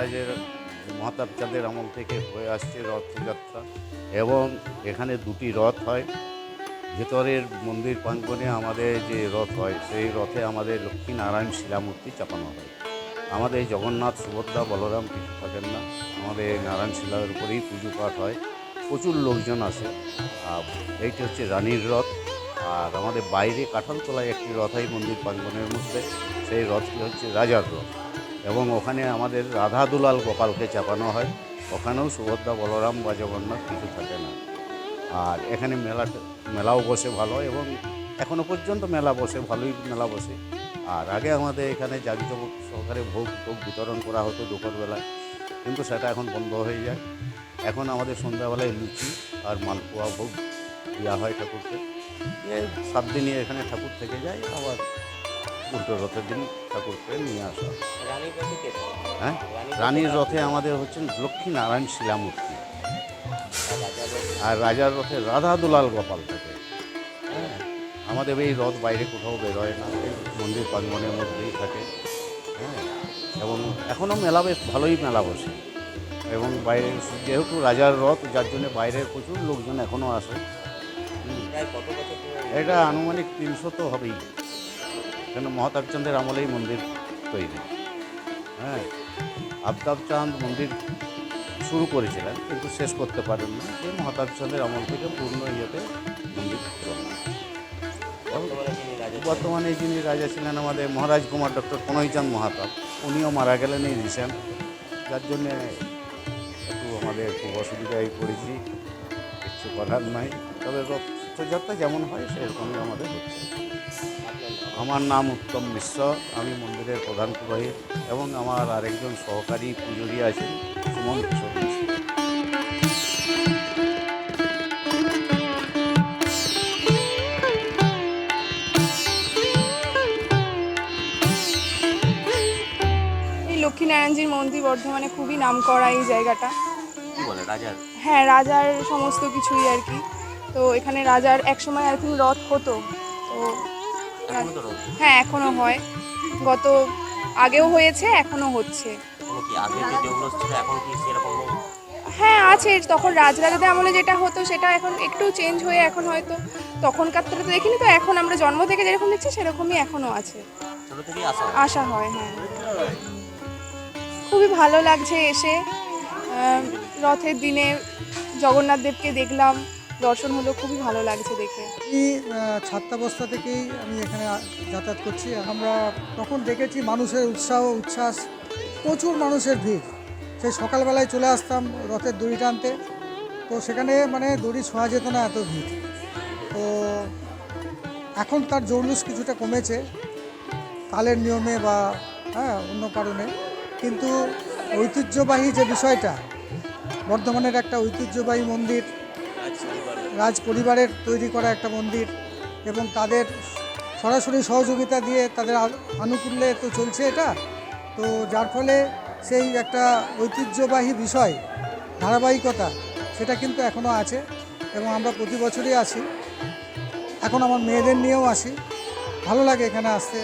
মহারাজের মহাতাব চাঁদের আমল থেকে হয়ে আসছে রথযাত্রা এবং এখানে দুটি রথ হয়। ভেতরের মন্দির প্রাঙ্গণে আমাদের যে রথ হয় সেই রথে আমাদের লক্ষ্মীনারায়ণ শিলামূর্তি চাপানো হয়। আমাদের জগন্নাথ, সুভদ্রা, বলরাম কিছু থাকেন না, আমাদের নারায়ণ শিলার উপরেই পুজো পাঠ হয়। প্রচুর লোকজন আসে। আর এইটি হচ্ছে রানীর রথ। আর আমাদের বাইরে কাঁঠালতলায় একটি রথ হয় মন্দির প্রাঙ্গণের মধ্যে, সেই রথটি হচ্ছে রাজার রথ এবং ওখানে আমাদের রাধা দুলাল গোপালকে চাপানো হয়। ওখানেও সুভদ্রা, বলরাম বা জগন্নাথ কিছু থাকে না। আর এখানে মেলাও বসে ভালো এবং এখনও পর্যন্ত মেলা বসে, ভালোই মেলা বসে। আর আগে আমাদের এখানে জাঁকজমক সহকারে ভোগ বিতরণ করা হতো দুপুরবেলায়, কিন্তু সেটা এখন বন্ধ হয়ে যায়। এখন আমাদের সন্ধ্যাবেলায় লুচি আর মালপোয়া ভোগ দেওয়া হয় ঠাকুরকে। 7 দিনই এখানে ঠাকুর থেকে যায়, আবার উল্টো রথের দিন ঠাকুরকে নিয়ে আসা হয়। হ্যাঁ, রানীর রথে আমাদের হচ্ছেন লক্ষ্মীনারায়ণ শিলামূর্তি, আর রাজার রথে রাধা দুলাল গোপাল থাকে। হ্যাঁ, আমাদের এই রথ বাইরে কোথাও বেরোয় না, এই মন্দির প্রাঙ্গণের মধ্যেই থাকে। হ্যাঁ, এবং এখনও মেলা বেশ ভালোই মেলা বসে এবং বাইরে যেহেতু রাজার রথ, যার জন্য বাইরের প্রচুর লোকজন এখনও আসে। এটা আনুমানিক 300 তো হবেই, কেন মহাতাব চাঁদের আমলেই মন্দির তৈরি। হ্যাঁ, আফতাব চাঁদ মন্দির শুরু করেছিলেন কিন্তু শেষ করতে পারেন না, যে মহাতাব চাঁদের আমল থেকে পূর্ণ ইয়েতে মন্দির চলে। বর্তমানে যিনি রাজা ছিলেন আমাদের মহারাজ কুমার ডক্টর কনৈচাঁদ মহাতাব, উনিও মারা গেলেন এই রিসেন্ট, যার জন্যে একটু আমাদের খুব অসুবিধায় পড়েছি, কিছু করার নাই। তবে রথযাত্রা যেমন হয় সেরকমই আমাদের হচ্ছে। আমার নাম উত্তম মিশ্র, আমি মন্দিরের প্রধান পুরোহিত এবং আমার আরেকজন সহকারী পুজোরী আছেন সুমন কিশোর মিশ্র। এই লক্ষ্মীনারায়ণজির মন্দির বর্ধমানে খুবই নামকরা এই জায়গাটা। কি বলে রাজার? হ্যাঁ, রাজার সমস্ত কিছুই আর কি। তো এখানে রাজার একসময় আই থিঙ্ক রথ হতো, তো এখনো তো রয়েছে। হ্যাঁ এখনো হয়, গত আগেও হয়েছে, এখনো হচ্ছে। কোনো কি আগে যেগুলো ছিল এখন কি সেরকম নেই? হ্যাঁ আছে, তখন রাজরাজাদের আমলে যেটা হতো সেটা এখন একটু চেঞ্জ হয়ে এখন হয়তো তখনকারটা তো দেখিনি, তো এখন আমরা জন্ম থেকে যেরকম দেখছি সেরকমই এখনো আছে, ছোটো থেকেই আসা হয়। আশা হয়। হ্যাঁ, খুবই ভালো লাগছে এসে। রথের দিনে জগন্নাথ দেবকে দেখলাম, দর্শন হলো, খুবই ভালো লাগছে দেখে। আমি ছাত্রাবস্থা থেকেই আমি এখানে যাতায়াত করছি। আমরা তখন দেখেছি মানুষের উৎসাহ উচ্ছ্বাস, প্রচুর মানুষের ভিড়। সেই সকালবেলায় চলে আসতাম রথের দড়ি টানতে, তো সেখানে মানে দড়ি ছোঁয়া যেত না, এত ভিড়। তো এখন তার জৌলুস কিছুটা কমেছে, কালের নিয়মে বা অন্য কারণে, কিন্তু ঐতিহ্যবাহী যে বিষয়টা, বর্ধমানের একটা ঐতিহ্যবাহী মন্দির, রাজ পরিবারের তৈরি করা একটা মন্দির এবং তাদের সরাসরি সহযোগিতা দিয়ে তাদের আনুকূল্যে তো চলছে এটা, তো যার ফলে সেই একটা ঐতিহ্যবাহী বিষয় ধারাবাহিকতা সেটা কিন্তু এখনও আছে এবং আমরা প্রতি বছরই আসি। এখন আমার মেয়েদের নিয়েও আসি, ভালো লাগে এখানে আসতে।